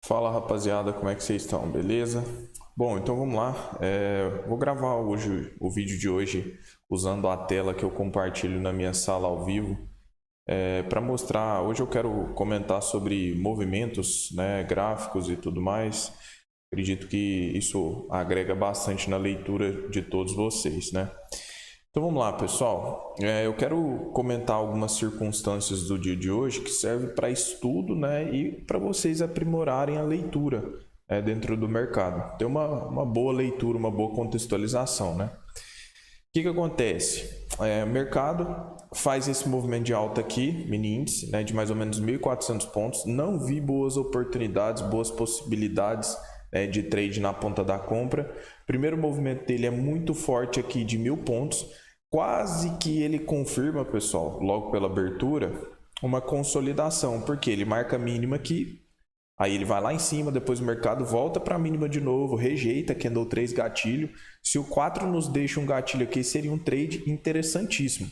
Fala rapaziada, como é que vocês estão? Beleza? Bom, então vamos lá. Vou gravar hoje o vídeo de hoje usando a tela que eu compartilho na minha sala ao vivo para mostrar. Hoje eu quero comentar sobre movimentos, né, gráficos e tudo mais. Acredito que isso agrega bastante na leitura de todos vocês, né? Então vamos lá, pessoal. Eu quero comentar algumas circunstâncias do dia de hoje que servem para estudo, né, e para vocês aprimorarem a leitura dentro do mercado. Ter uma boa leitura, uma boa contextualização, né? O que acontece? O mercado faz esse movimento de alta aqui, mini índice, né, de mais ou menos 1.400 pontos. Não vi boas oportunidades, boas possibilidades de trade na ponta da compra. O primeiro movimento dele é muito forte aqui de 1.000 pontos. Quase que ele confirma, pessoal, logo pela abertura, uma consolidação, porque ele marca a mínima aqui, aí ele vai lá em cima, depois o mercado volta para a mínima de novo, rejeita, candle 3 gatilho. Se o 4 nos deixa um gatilho aqui, seria um trade interessantíssimo,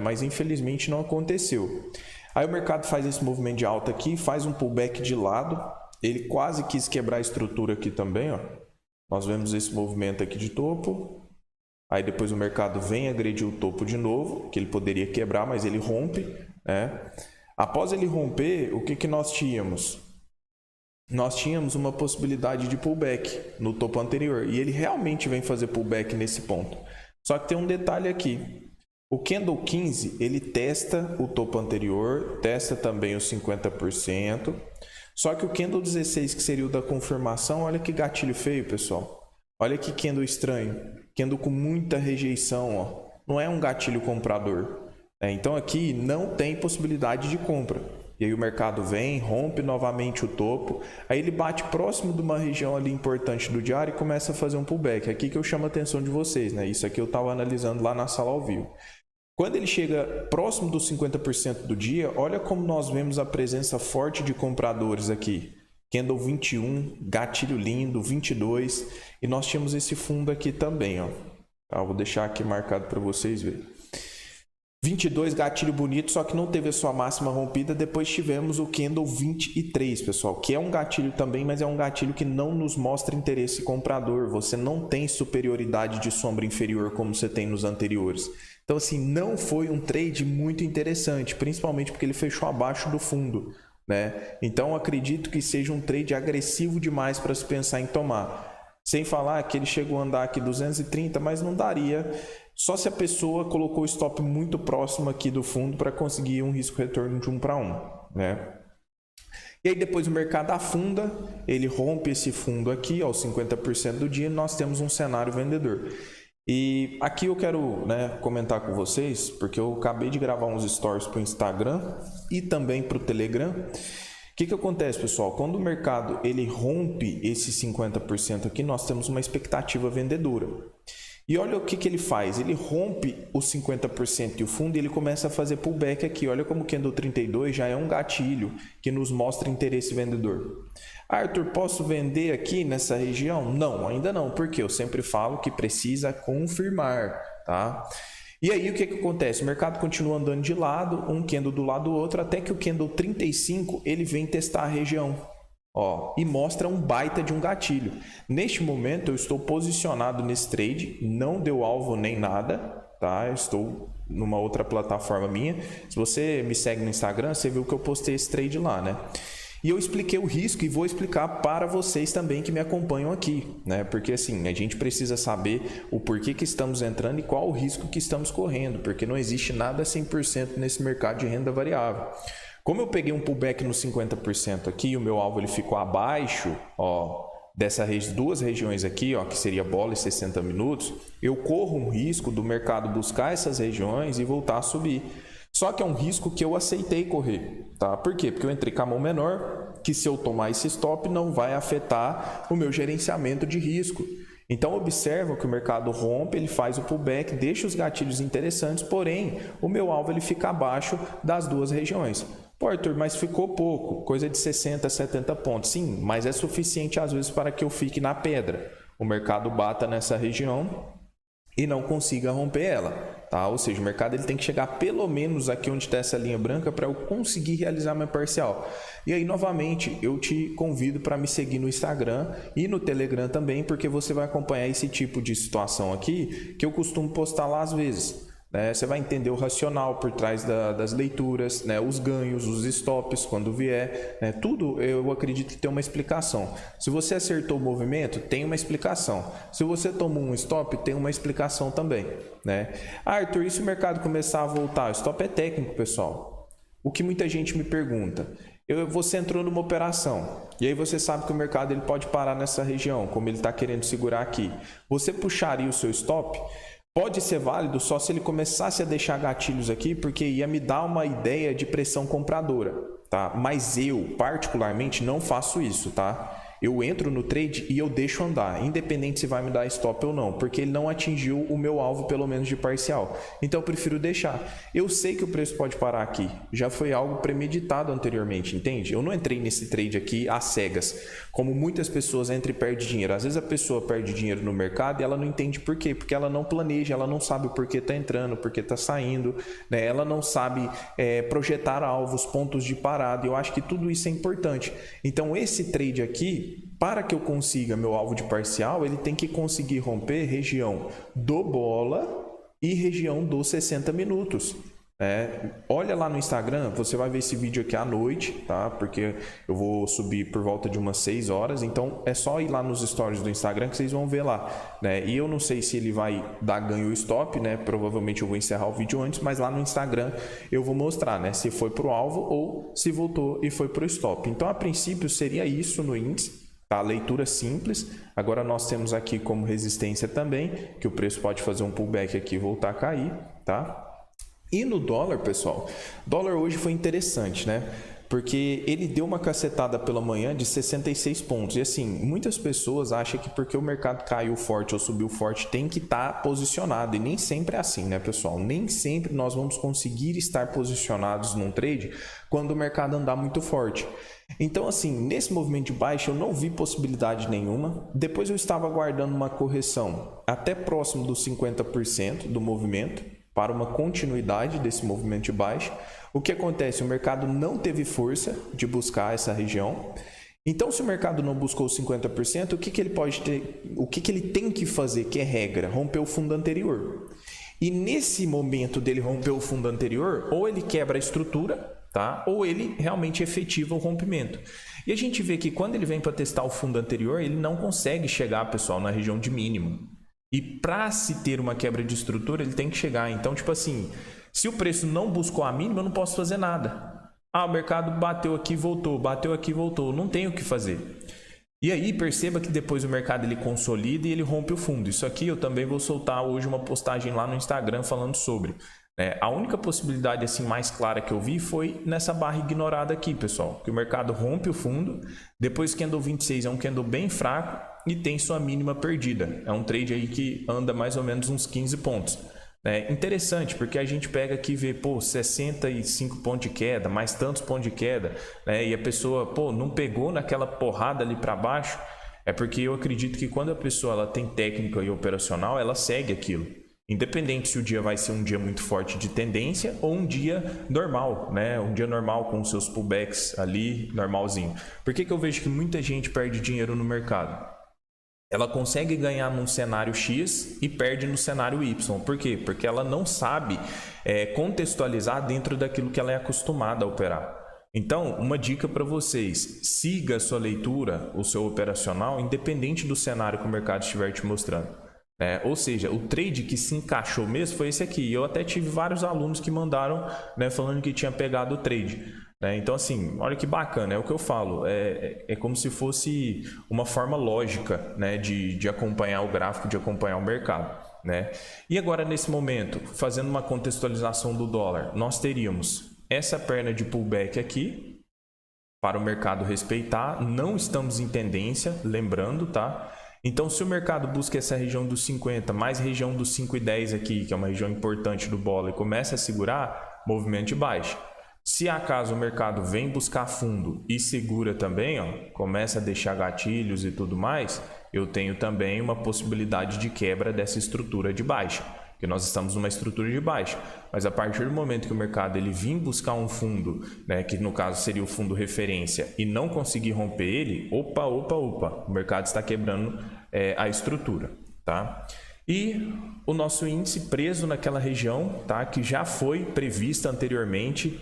mas infelizmente não aconteceu. Aí o mercado faz esse movimento de alta aqui, faz um pullback de lado, ele quase quis quebrar a estrutura aqui também, ó. Nós vemos esse movimento aqui de topo. Aí depois o mercado vem agredir o topo de novo, que ele poderia quebrar, mas ele rompe, né? Após ele romper, o que nós tínhamos? Nós tínhamos uma possibilidade de pullback no topo anterior, e ele realmente vem fazer pullback nesse ponto. Só que tem um detalhe aqui. O candle 15, ele testa o topo anterior, testa também os 50%. Só que o candle 16, que seria o da confirmação, olha que gatilho feio, pessoal. Olha que candle estranho, candle com muita rejeição, ó. Não é um gatilho comprador. Então aqui não tem possibilidade de compra. E aí o mercado vem, rompe novamente o topo, aí ele bate próximo de uma região ali importante do diário e começa a fazer um pullback. Aqui que eu chamo a atenção de vocês, né? Isso aqui eu estava analisando lá na sala ao vivo. Quando ele chega próximo dos 50% do dia, olha como nós vemos a presença forte de compradores aqui. Candle 21, gatilho lindo, 22, e nós tínhamos esse fundo aqui também, ó. Tá, vou deixar aqui marcado para vocês verem. 22, gatilho bonito, só que não teve a sua máxima rompida. Depois tivemos o candle 23, pessoal, que é um gatilho também, mas é um gatilho que não nos mostra interesse comprador. Você não tem superioridade de sombra inferior como você tem nos anteriores. Então, assim, não foi um trade muito interessante, principalmente porque ele fechou abaixo do fundo, né? Então acredito que seja um trade agressivo demais para se pensar em tomar. Sem falar que ele chegou a andar aqui 230, mas não daria, só se a pessoa colocou o stop muito próximo aqui do fundo para conseguir um risco retorno de 1 para 1, né? E aí depois o mercado afunda, ele rompe esse fundo aqui, ó, 50% do dia, e nós temos um cenário vendedor. E aqui eu quero, né, comentar com vocês, porque eu acabei de gravar uns stories para o Instagram e também para o Telegram. O que acontece, pessoal? Quando o mercado ele rompe esse 50% aqui, nós temos uma expectativa vendedora. E olha o que ele faz, ele rompe os 50% e o fundo e ele começa a fazer pullback aqui. Olha como o candle 32 já é um gatilho que nos mostra interesse vendedor. Arthur, posso vender aqui nessa região? Não, ainda não, porque eu sempre falo que precisa confirmar, tá? E aí o que acontece? O mercado continua andando de lado, um candle do lado do outro, até que o candle 35 ele vem testar a região. Ó, e mostra um baita de um gatilho. Neste momento eu estou posicionado nesse trade, não deu alvo nem nada, tá? Eu estou numa outra plataforma minha. Se você me segue no Instagram, você viu que eu postei esse trade lá, né? E eu expliquei o risco e vou explicar para vocês também que me acompanham aqui, né? Porque assim, a gente precisa saber o porquê que estamos entrando e qual o risco que estamos correndo, porque não existe nada 100% nesse mercado de renda variável. Como eu peguei um pullback no 50% aqui, o meu alvo ele ficou abaixo, ó, dessas duas regiões aqui, ó, que seria bola e 60 minutos, eu corro um risco do mercado buscar essas regiões e voltar a subir. Só que é um risco que eu aceitei correr, tá? Por quê? Porque eu entrei com a mão menor, que se eu tomar esse stop não vai afetar o meu gerenciamento de risco. Então observa que o mercado rompe, ele faz o pullback, deixa os gatilhos interessantes, porém o meu alvo ele fica abaixo das duas regiões. Pô, Arthur, mas ficou pouco, coisa de 60, 70 pontos. Sim, mas é suficiente às vezes para que eu fique na pedra. O mercado bata nessa região e não consiga romper ela. tá? Ou seja, o mercado ele tem que chegar pelo menos aqui onde está essa linha branca para eu conseguir realizar minha parcial. E aí, novamente, eu te convido para me seguir no Instagram e no Telegram também, porque você vai acompanhar esse tipo de situação aqui que eu costumo postar lá às vezes. Você vai entender o racional por trás das leituras, né? Os ganhos, os stops quando vier, né? Tudo eu acredito que tem uma explicação. Se você acertou o movimento, tem uma explicação. Se você tomou um stop, tem uma explicação também, né? Arthur, e se o mercado começar a voltar? O stop é técnico, pessoal. O que muita gente me pergunta. Você entrou numa operação e aí você sabe que o mercado ele pode parar nessa região, como ele está querendo segurar aqui. Você puxaria o seu stop? Pode ser válido só se ele começasse a deixar gatilhos aqui, porque ia me dar uma ideia de pressão compradora, tá? Mas eu, particularmente, não faço isso, tá? Eu entro no trade e eu deixo andar, independente se vai me dar stop ou não, porque ele não atingiu o meu alvo, pelo menos de parcial. Então eu prefiro deixar. Eu sei que o preço pode parar aqui, já foi algo premeditado anteriormente, entende? Eu não entrei nesse trade aqui às cegas, como muitas pessoas entram e perdem dinheiro. Às vezes a pessoa perde dinheiro no mercado e ela não entende por quê, porque ela não planeja, ela não sabe o porquê está entrando, porquê está saindo, né? Ela não sabe projetar alvos, pontos de parada. Eu acho que tudo isso é importante. Então esse trade aqui, para que eu consiga meu alvo de parcial, ele tem que conseguir romper região do bola e região dos 60 minutos. Olha lá no Instagram, você vai ver esse vídeo aqui à noite, tá? Porque eu vou subir por volta de umas 6 horas, então é só ir lá nos stories do Instagram que vocês vão ver lá, né? E eu não sei se ele vai dar ganho ou stop, né? Provavelmente eu vou encerrar o vídeo antes, mas lá no Instagram eu vou mostrar, né? Se foi pro alvo ou se voltou e foi pro stop. Então, a princípio seria isso no índice. Tá, leitura simples. Agora nós temos aqui como resistência também, que o preço pode fazer um pullback aqui e voltar a cair, tá? E no dólar, pessoal, dólar hoje foi interessante, né? Porque ele deu uma cacetada pela manhã de 66 pontos. E assim, muitas pessoas acham que porque o mercado caiu forte ou subiu forte tem que estar posicionado. E nem sempre é assim, né, pessoal? Nem sempre nós vamos conseguir estar posicionados num trade quando o mercado andar muito forte. Então, assim, nesse movimento de baixa eu não vi possibilidade nenhuma. Depois eu estava aguardando uma correção até próximo dos 50% do movimento para uma continuidade desse movimento de baixa. O que acontece? O mercado não teve força de buscar essa região. Então, se o mercado não buscou 50%, o que ele pode ter? O que ele tem que fazer, que é regra? Romper o fundo anterior. E nesse momento dele romper o fundo anterior, ou ele quebra a estrutura, tá? Ou ele realmente efetiva o rompimento. E a gente vê que quando ele vem para testar o fundo anterior, ele não consegue chegar, pessoal, na região de mínimo. E para se ter uma quebra de estrutura, ele tem que chegar. Então, tipo assim, se o preço não buscou a mínima, eu não posso fazer nada. O mercado bateu aqui, voltou, bateu aqui, voltou. Não tem o que fazer. E aí, perceba que depois o mercado ele consolida e ele rompe o fundo. Isso aqui eu também vou soltar hoje uma postagem lá no Instagram falando sobre. A única possibilidade assim mais clara que eu vi foi nessa barra ignorada aqui, pessoal. Que o mercado rompe o fundo, depois candle 26 é um candle bem fraco e tem sua mínima perdida. É um trade aí que anda mais ou menos uns 15 pontos. Interessante, porque a gente pega aqui e vê, 65 pontos de queda, mais tantos pontos de queda, e a pessoa, não pegou naquela porrada ali para baixo. É porque eu acredito que quando a pessoa ela tem técnica e operacional, ela segue aquilo. Independente se o dia vai ser um dia muito forte de tendência ou um dia normal, um dia normal com os seus pullbacks ali, normalzinho. Por que eu vejo que muita gente perde dinheiro no mercado? Ela consegue ganhar num cenário X e perde no cenário Y. Por quê? Porque ela não sabe contextualizar dentro daquilo que ela é acostumada a operar. Então, uma dica para vocês, siga a sua leitura, o seu operacional, independente do cenário que o mercado estiver te mostrando. Ou seja, o trade que se encaixou mesmo foi esse aqui. Eu até tive vários alunos que mandaram falando que tinha pegado o trade. Então, assim, olha que bacana, é o que eu falo. É como se fosse uma forma lógica de acompanhar o gráfico, de acompanhar o mercado. E agora, nesse momento, fazendo uma contextualização do dólar, nós teríamos essa perna de pullback aqui, para o mercado respeitar. Não estamos em tendência, lembrando, tá? Então, se o mercado busca essa região dos 50, mais região dos 5,10 aqui, que é uma região importante do dólar, e começa a segurar, movimento de baixa. Se acaso o mercado vem buscar fundo e segura também, começa a deixar gatilhos e tudo mais, eu tenho também uma possibilidade de quebra dessa estrutura de baixa. porque nós estamos numa estrutura de baixa. Mas a partir do momento que o mercado ele vir buscar um fundo, né, que no caso seria o fundo referência, e não conseguir romper ele, opa, o mercado está quebrando a estrutura, tá? E o nosso índice preso naquela região, tá, que já foi prevista anteriormente,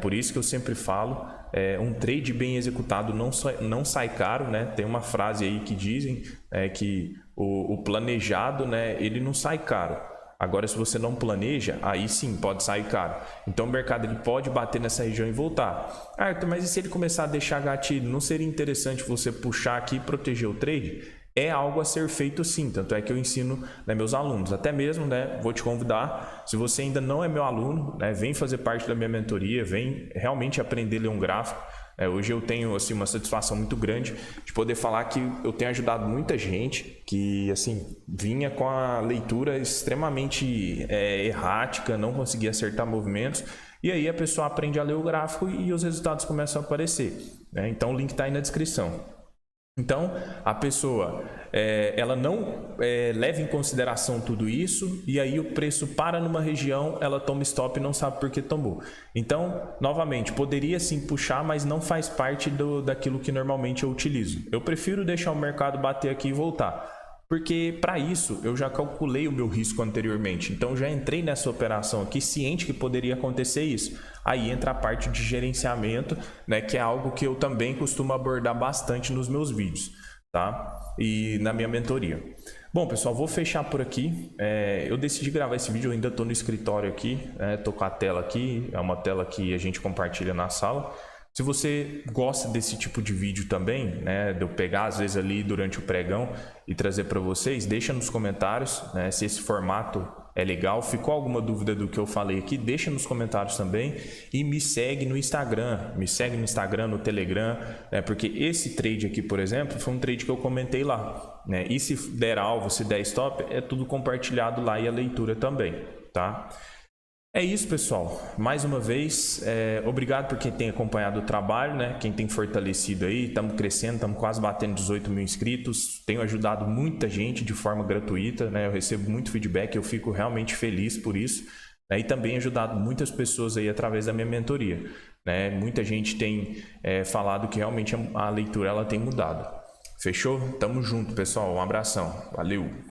por isso que eu sempre falo, um trade bem executado não sai caro, né? Tem uma frase aí que dizem que o planejado, né, ele não sai caro. Agora, se você não planeja, aí sim pode sair caro. Então, o mercado ele pode bater nessa região e voltar. Ah, Arthur, mas e se ele começar a deixar gatilho? Não seria interessante você puxar aqui e proteger o trade? É algo a ser feito sim, tanto é que eu ensino, né, meus alunos. Até mesmo, né, vou te convidar, se você ainda não é meu aluno, né, vem fazer parte da minha mentoria, vem realmente aprender a ler um gráfico. Hoje eu tenho assim, uma satisfação muito grande de poder falar que eu tenho ajudado muita gente que assim, vinha com a leitura extremamente errática, não conseguia acertar movimentos, e aí a pessoa aprende a ler o gráfico e os resultados começam a aparecer, né? Então o link está aí na descrição. Então, a pessoa, ela não leva em consideração tudo isso e aí o preço para numa região, ela toma stop e não sabe por que tomou. Então, novamente, poderia sim puxar, mas não faz parte daquilo que normalmente eu utilizo. Eu prefiro deixar o mercado bater aqui e voltar. Porque para isso eu já calculei o meu risco anteriormente, então já entrei nessa operação aqui ciente que poderia acontecer isso. Aí entra a parte de gerenciamento, né, que é algo que eu também costumo abordar bastante nos meus vídeos, tá? E na minha mentoria. Bom, pessoal, vou fechar por aqui. Eu decidi gravar esse vídeo, eu ainda estou no escritório aqui, estou com a tela aqui, é uma tela que a gente compartilha na sala. Se você gosta desse tipo de vídeo também, né, de eu pegar às vezes ali durante o pregão e trazer para vocês, deixa nos comentários, né, se esse formato é legal. Ficou alguma dúvida do que eu falei aqui, deixa nos comentários também e me segue no Instagram, no Telegram, né, porque esse trade aqui, por exemplo, foi um trade que eu comentei lá, né, e se der alvo, se der stop, é tudo compartilhado lá e a leitura também, tá? É isso, pessoal. Mais uma vez, obrigado por quem tem acompanhado o trabalho, né? Quem tem fortalecido aí, estamos crescendo, estamos quase batendo 18 mil inscritos. Tenho ajudado muita gente de forma gratuita, né? Eu recebo muito feedback, eu fico realmente feliz por isso, né? E também ajudado muitas pessoas aí através da minha mentoria, né? Muita gente tem falado que realmente a leitura ela tem mudado. Fechou? Tamo junto, pessoal. Um abração. Valeu!